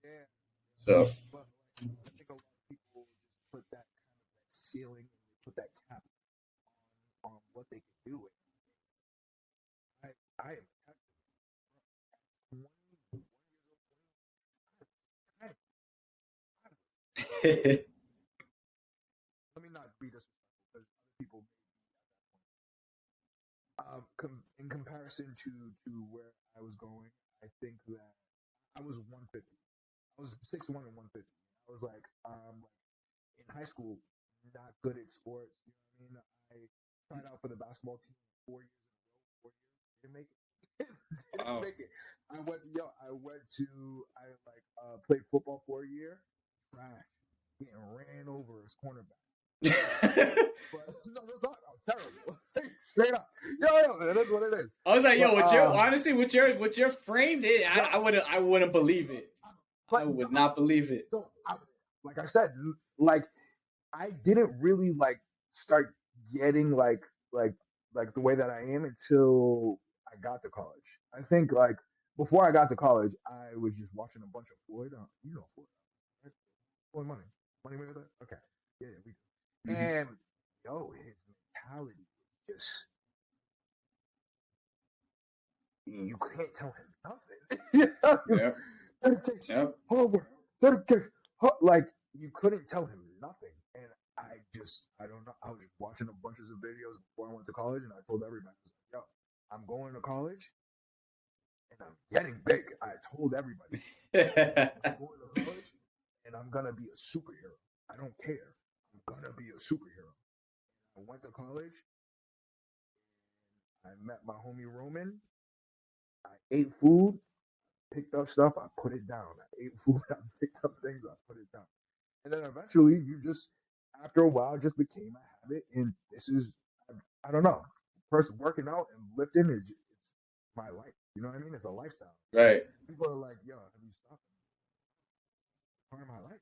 Yeah. So But I think a lot of people just put that kind of that ceiling, put that cap on what they can do. I am at 21 years old. Let me not be disrespectful because other people may be at that point. In comparison to where I was going, I think that I was 150. I was 6'1" and 150. I was like in high school, not good at sports. You know what I mean? I tried out for the basketball team 4 years in a row. 4 years, didn't make it. Didn't wow. make it. I played football for a year. Trash. Getting ran over as cornerback. But no, that's not. I was terrible. Straight up. Yo, it is what it is. I was like, yo, But, honestly, with your frame, I wouldn't believe it. I but would not believe it. so like I said, like I didn't really like start getting like the way that I am until I got to college. I think like before I got to college, I was just watching a bunch of Floyd. You know Floyd, right? Floyd Money Mayweather. Okay, yeah, we do. Mm-hmm. And yo, his mentality was just you can't tell him nothing. Yep. Dedication, Yep. hard work, dedication. Like you couldn't tell him nothing, and I don't know. I was just watching a bunch of videos before I went to college, and I told everybody, "Yo, I'm going to college, and I'm getting big." I told everybody, "I'm going to college, and I'm gonna be a superhero. I don't care. I'm gonna be a superhero." I went to college. I met my homie Roman. I ate food, picked up stuff, I put it down. I ate food, I picked up things, I put it down. And then eventually, after a while, it just became a habit. And I don't know. First, working out and lifting it's my life. You know what I mean? It's a lifestyle. Right. People are like, yo, have you stopped? It's part of my life.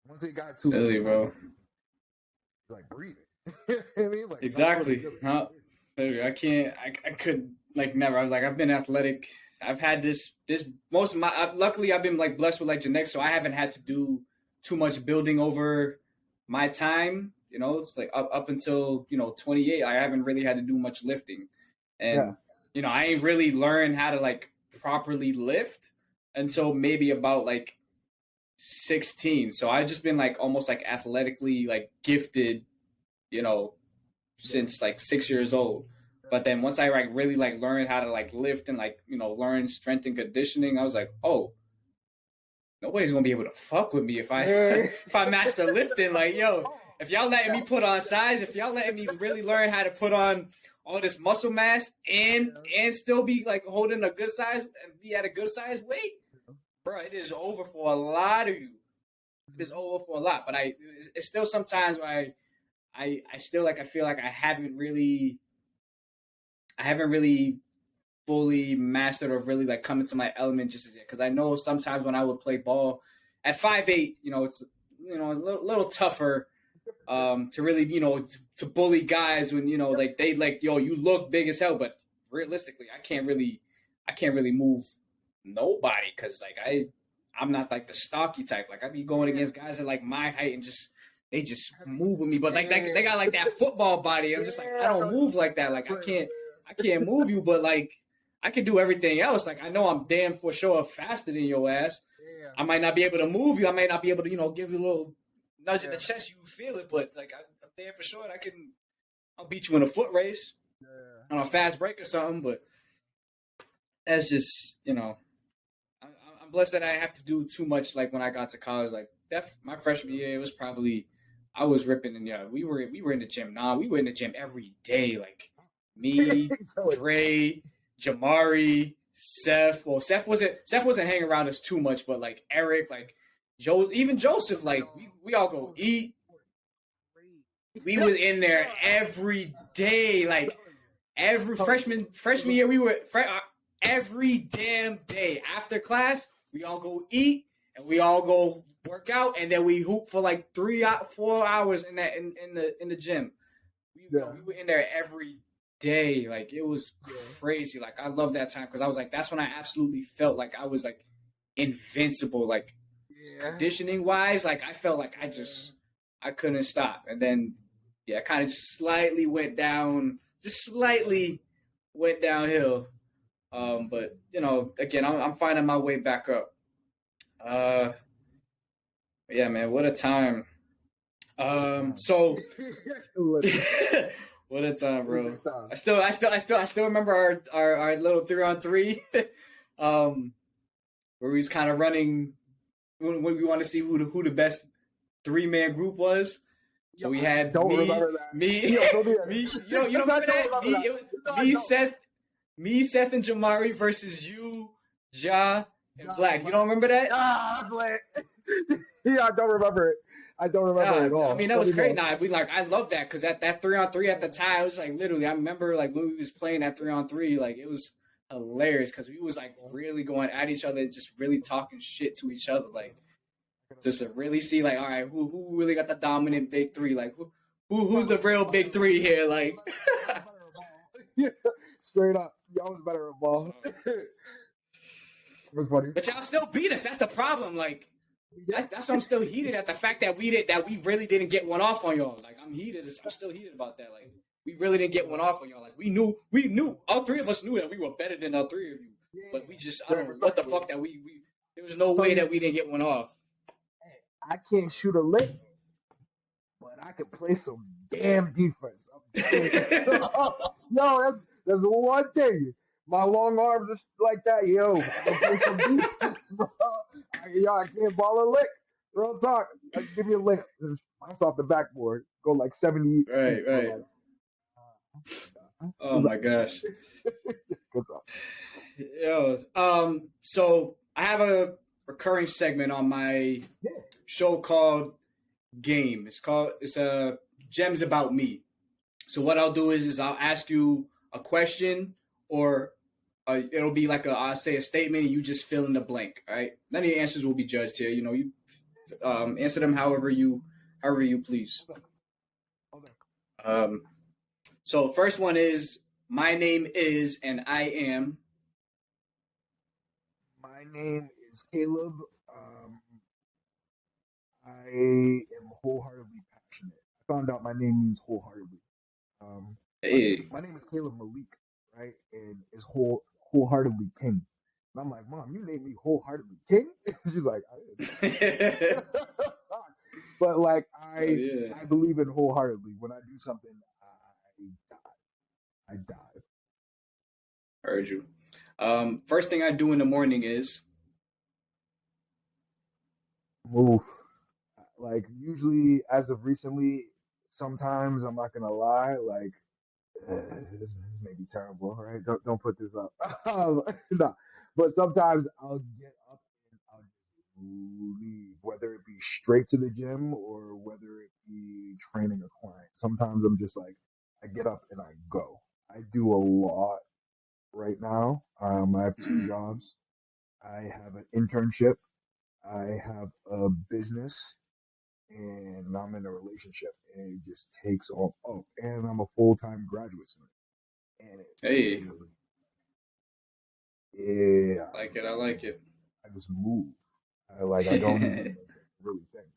Once it got to Silly, bro. like breathing. You know what I mean? Like, Exactly. No, I can't. I could like never. I've been athletic. I've had this most of my. Luckily, I've been like blessed with like genetics, so I haven't had to do too much building over my time. You know, it's like up until 28, I haven't really had to do much lifting, and I ain't really learned how to like properly lift until maybe about like 16. So I've just been like almost like athletically like gifted, since like 6 years old. But then once I like really like learned how to like lift and like learn strength and conditioning, I was like, oh, nobody's gonna be able to fuck with me if I if I master lifting. Like, yo, if y'all letting me put on size, if y'all letting me really learn how to put on all this muscle mass and still be like holding a good size and be at a good size weight, bro, it is over for a lot of you. It is over for a lot. But it's still sometimes where I still like I feel like I haven't really fully mastered or really like come into my element just as yet. Because I know sometimes when I would play ball at 5'8", it's a little tougher to really to bully guys when like they like, yo, you look big as hell, but realistically I can't really move nobody because like I'm not like the stocky type. Like I be going against guys at like my height and they just move with me, but like they got like that football body. I'm just like, I don't move like that. Like I can't move you, but like I can do everything else. Like I know I'm damn for sure faster than your ass. I might not be able to move you. I might not be able to give you a little nudge in the chest. You feel it, but like I'm damn for sure I'll beat you in a foot race on a fast break or something. But that's just I'm blessed that I have to do too much. Like when I got to college, like my freshman year, it was probably I was ripping, and we were in the gym. We were in the gym every day. Like me, Dre, Jamari, Seth. Well, Seth wasn't hanging around us too much, but like Eric, like Joe, even Joseph, like we all go eat. We was in there every day, like every freshman year. We were every damn day after class. We all go eat and we all go work out, and then we hoop for like 4 hours in the gym. We were in there every day. Like it was crazy. Like I love that time because I was like, that's when I absolutely felt like I was like invincible. Like conditioning wise, like I felt like I couldn't stop. And then kind of just slightly went down, just slightly went downhill. But again, I'm finding my way back up. Yeah, man, what a time. So what a time, bro. I still remember our little 3-on-3, where we was kind of running when we want to see who the best 3-man group was. So we had me. You don't remember that? Seth, and Jamari versus you, Ja, and Black. You don't remember that? That's lit. Yeah, I don't remember it. I don't remember it at all. I mean, that was great. I love that because that 3-on-3 at the time, it was like literally. I remember like when we was playing that 3-on-3, like it was hilarious because we was like really going at each other, just really talking shit to each other, like just to really see like, all right, who really got the dominant big three? Like who's the real big three here? Like straight up, y'all was better at ball. It was funny, but y'all still beat us. That's the problem. Like. That's why I'm still heated at the fact that we really didn't get one off on y'all. Like I'm still heated about that. Like we really didn't get one off on y'all. Like we knew all three of us knew that we were better than all three of you. But we just I don't know what the fuck that we there was no way that we didn't get one off. I can't shoot a lick, but I can play some damn defense. Yo, that's one thing. My long arms are like that, yo. I play some defense, bro. I can't ball a lick. Real talk. I can give you a lick. Just bounce off the backboard. Go like 70. Right. Oh my gosh. Yo, so I have a recurring segment on my show called Game. It's Gems About Me. So what I'll do is I'll ask you a question or it'll be like I'll say a statement and you just fill in the blank. All right. None of your answers will be judged here. You answer them however you please. Okay. So first one is my name is and I am. My name is Caleb. I am wholeheartedly passionate. I found out my name means wholeheartedly. Hey. My name is Caleb Malik, right? And it's wholeheartedly King. And I'm like, Mom, you named me wholeheartedly King? She's like, but like I believe in wholeheartedly. When I do something, I die. Heard you. First thing I do in the morning is move. Like usually, as of recently, sometimes I'm not gonna lie, like this may be terrible, right? Don't put this up. No. But sometimes I'll get up and I'll just leave, whether it be straight to the gym or whether it be training a client. Sometimes I'm just like, I get up and I go. I do a lot right now. I have 2 jobs. I have an internship. I have a business. And I'm in a relationship, and it just takes all. Oh, and I'm a full-time graduate student. And hey. Yeah. I like it. I just move. I don't even really think.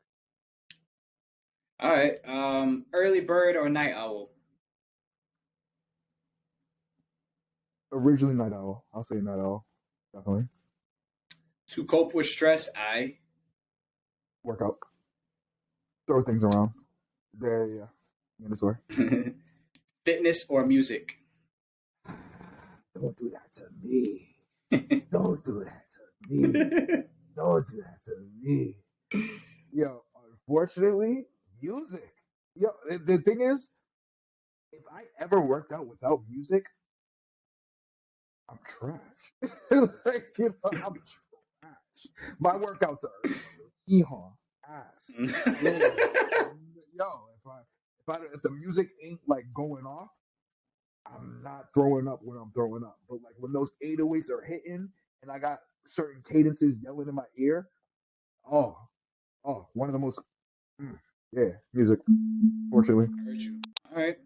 All right. Early bird or night owl? Originally night owl. I'll say night owl. Definitely. To cope with stress, I workout. Throw things around. Yeah. In the store. Fitness or music? Don't do that to me. Don't do that to me. Don't do that to me. Yo, unfortunately, music. Yo, the thing is, if I ever worked out without music, I'm I'm trash. Like, I'm trash. My workouts are hee-haw, ass. Yo, if the music ain't like going off, I'm not throwing up when I'm throwing up. But like when those 808s are hitting and I got certain cadences yelling in my ear, oh, one of the most, mm, yeah, music. Fortunately, Heard you. All right.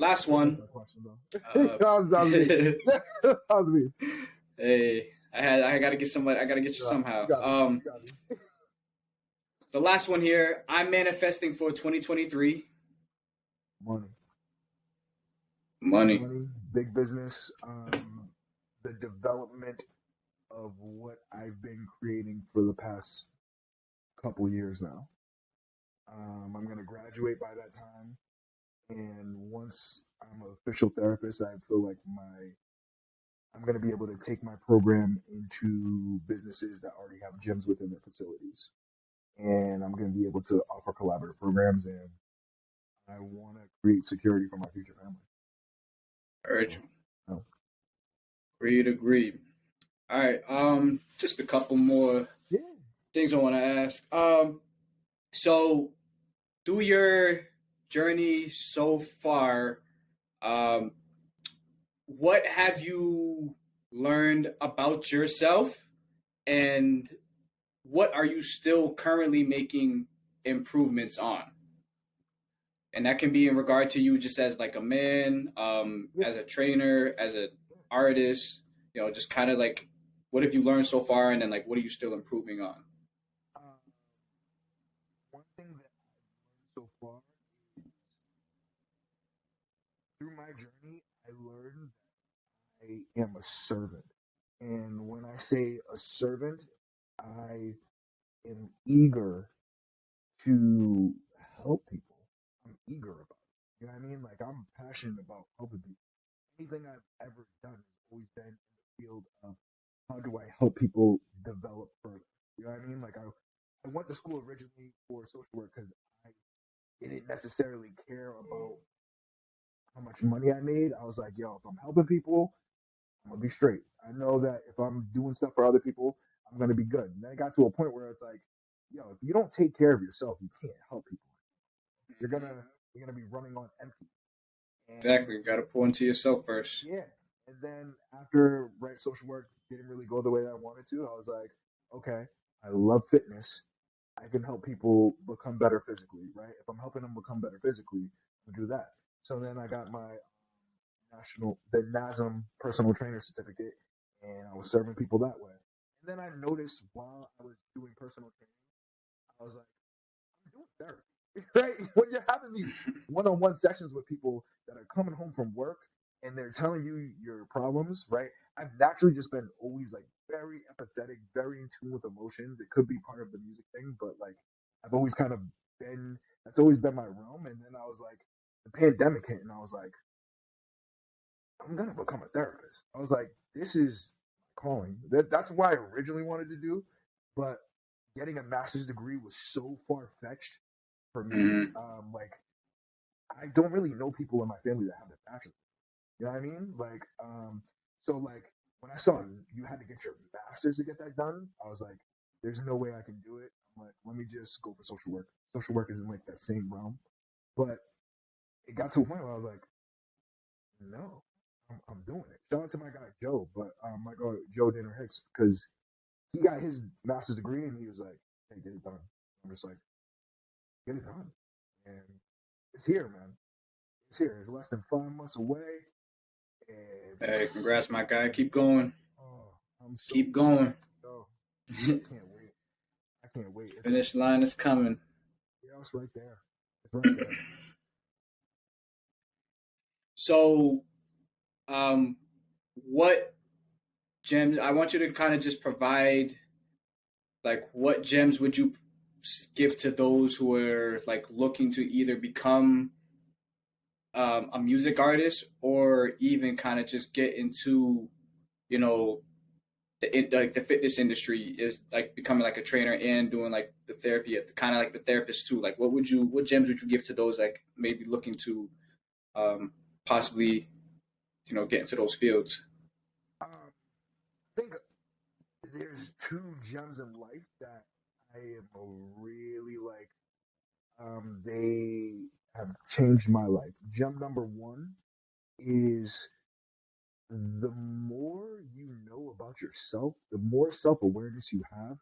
Last I like one. that question though. Uh, That was me. That was me. hey, I gotta get somebody. I gotta get you You somehow. got me. You got me. The last one here. I'm manifesting for 2023. Money, Money. money, big business. The development of what I've been creating for the past couple years now. I'm gonna graduate by that time, and once I'm an official therapist, I feel like I'm gonna be able to take my program into businesses that already have gyms within their facilities, and I'm gonna be able to offer collaborative programs, and I want to create security for my future family. Heard So, you. no. Agreed. All right. Just a couple more Yeah. things I want to ask. So through your journey so far, um, what have you learned about yourself, and what are you still currently making improvements on? And that can be in regard to you just as like a man, Yeah. as a trainer, as an artist, just kind of like what have you learned so far, and then like what are you still improving on? Um, One thing that I've learned so far is through my journey, I learned that I am a servant. And when I say a servant, I am eager to help people. I'm eager about it. You know what I mean? Like I'm passionate about helping people. Anything I've ever done has always been in the field of how do I help people develop further. You know what I mean? Like I went to school originally for social work because I didn't necessarily care about how much money I made. I was like, yo, if I'm helping people, I'm gonna be straight. I know that if I'm doing stuff for other people, I'm gonna be good. And then it got to a point where it's like, yo, if you don't take care of yourself, you can't help people. You're Mhm. gonna you're gonna be running on empty. And Exactly. You got to pour into yourself first. yeah. And then after right social work didn't really go the way that I wanted to, I was like, okay, I love fitness. I can help people become better physically, right? If I'm helping them become better physically, I'll do that. So then I got my the NASM personal trainer certificate, and I was serving people that way. And then I noticed while I was doing personal training, I was like, I'm doing therapy, right? When you're having these one-on-one sessions with people that are coming home from work and they're telling you your problems, right? I've naturally just been always like very empathetic, very in tune with emotions. It could be part of the music thing, but like I've always kind of been that's always been my realm. And then I was like, the pandemic hit, and I was like, I'm gonna become a therapist. I was like, this is calling. That's what I originally wanted to do, but getting a master's degree was so far fetched for me. Hmm. Like I don't really know people in my family that have a bachelor's. You know what I mean? Like, so like when I saw you had to get your master's to get that done, I was like, there's no way I can do it. I'm like, let me just go for social work. Social work is in like that same realm, but it got to a point where I was like, no, I'm doing it. Shout out to my guy Joe, but my guy Joe Dinner Hicks, because he got his master's degree and he was like, "Hey, get it done." I'm just like, "Get it done," and it's here, man. It's here. It's less than 5 months away, and Hey, congrats, my guy. Keep going. oh, I'm so Keep pumped. going. Oh, I can't wait. I can't wait. It's like, Finish line is coming. yeah, it's right there. It's right there. So, um, what gems? I want you to kind of just provide like what gems would you give to those who are like looking to either become a music artist or even kind of just get into you know like the fitness industry is like becoming like a trainer and doing like the therapy kind of like the therapist too. Like what gems would you give to those like maybe looking to um, possibly get into those fields? I think there's two gems in life that I am really like. They have changed my life. Gem number one is the more you know about yourself, the more self awareness you have,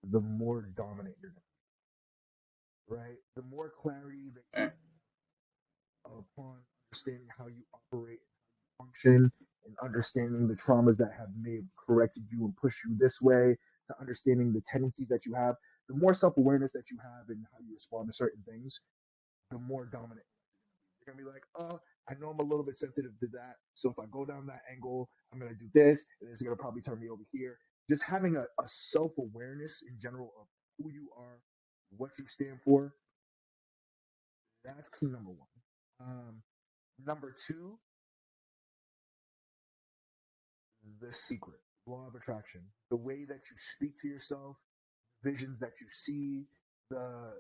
the more dominant you're going to be, right? The more clarity that you Okay. upon understanding how you operate and function and understanding the traumas that have made corrected you and pushed you this way to understanding the tendencies that you have, the more self-awareness that you have and how you respond to certain things, the more dominant you're gonna be. Like, oh, I know I'm a little bit sensitive to that, so if I go down that angle, I'm gonna do this and it's gonna probably turn me over here. Just having a self-awareness in general of who you are, what you stand for, that's key number one. Number two, the secret, law of attraction, the way that you speak to yourself, visions that you see, the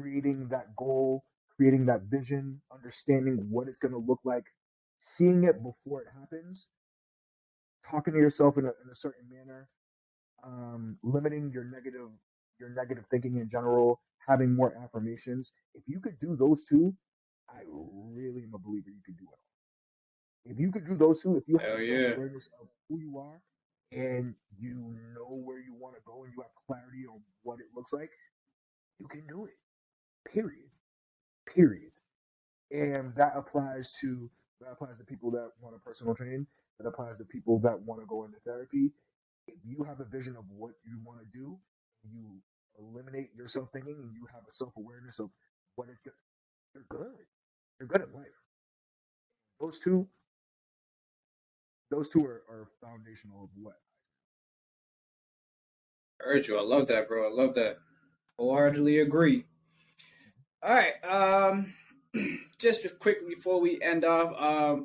creating that goal, creating that vision, understanding what it's going to look like, seeing it before it happens, talking to yourself in a certain manner, limiting your negative thinking in general, having more affirmations. If you could do those two, I really am a believer you could do it. If you could do those two, if you have a Hell self yeah. awareness of who you are and you know where you want to go and you have clarity on what it looks like, you can do it. Period. Period. And that applies to people that want to personal train. That applies to people that want to go into therapy. If you have a vision of what you want to do, you eliminate your self thinking and you have a self awareness of what it's good. You're good. You're good at life. Those two, those two are foundational of what. I heard you. I love that, bro. I love that. Wholeheartedly agree. All right. Just quickly before we end off,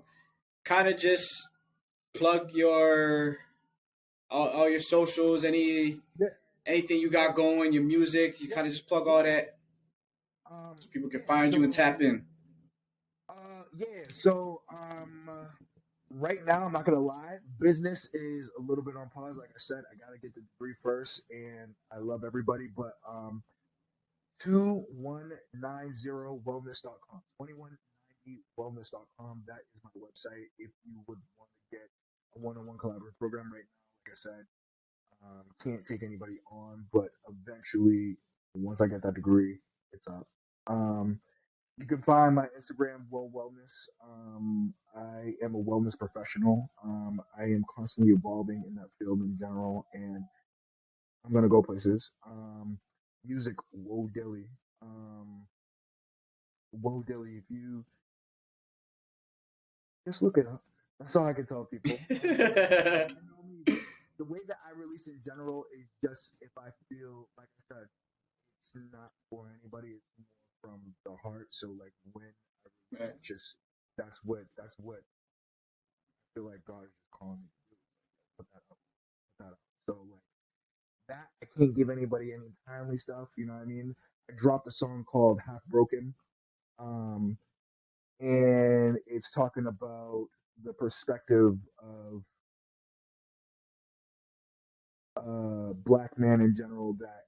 kind of just plug all your socials, Yeah. anything you got going, your music. You Yeah. kind of just plug all that so people can find you and tap in. Yeah. So, right now, I'm not gonna lie, business is a little bit on pause. Like I said, I gotta get the degree first, and I love everybody, but 2190wellness.com. 2190wellness.com. That is my website. If you would want to get a one-on-one collaborative program right now, like I said, can't take anybody on, but eventually, once I get that degree, it's up. Um, you can find my Instagram, Well Wellness. I am a wellness professional. I am constantly evolving in that field in general, and I'm gonna go places. Music, Woe Dilly. Um, Woe Dilly. If you just look it up, that's all I can tell people. I know me. The way that I release in general is just if I feel, like I said, it's not for anybody. It's more from the heart. So like when I release Right. it, just that's what I feel like God is just calling me to do. Put that up, put that up. So like that, I can't give anybody any timely stuff. You know what I mean? I dropped a song called Half Broken, um, and it's talking about the perspective of a black man in general that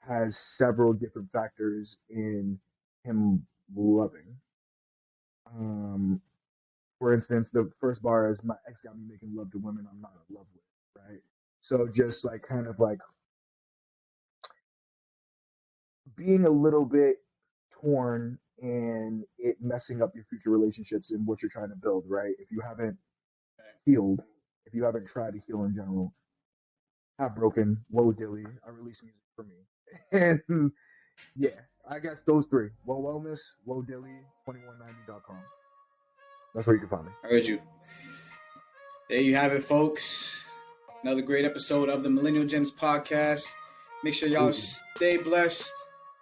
has several different factors in him loving. Um, for instance, the first bar is my ex got me making love to women I'm not in love with, right? So just like kind of like being a little bit torn and it messing up your future relationships and what you're trying to build, right? If you haven't healed, if you haven't tried to heal in general, have broken, woe dilly. I release music for me. And yeah, I guess those three. Well Wellness, Woe Dilly, 2190.com. That's where you can find me. I heard you. There you have it, folks. Another great episode of the Millennial Gems podcast. Make sure y'all stay blessed,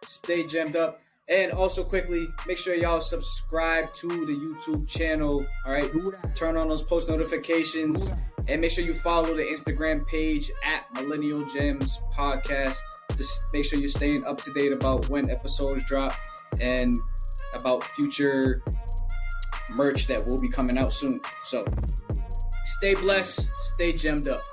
stay gemmed up, and also quickly make sure y'all subscribe to the YouTube channel. All right, turn on those post notifications, and make sure you follow the Instagram page at Millennial Gems Podcast. Just make sure you're staying up to date about when episodes drop and about future merch that will be coming out soon. So Stay blessed. Stay gemmed up.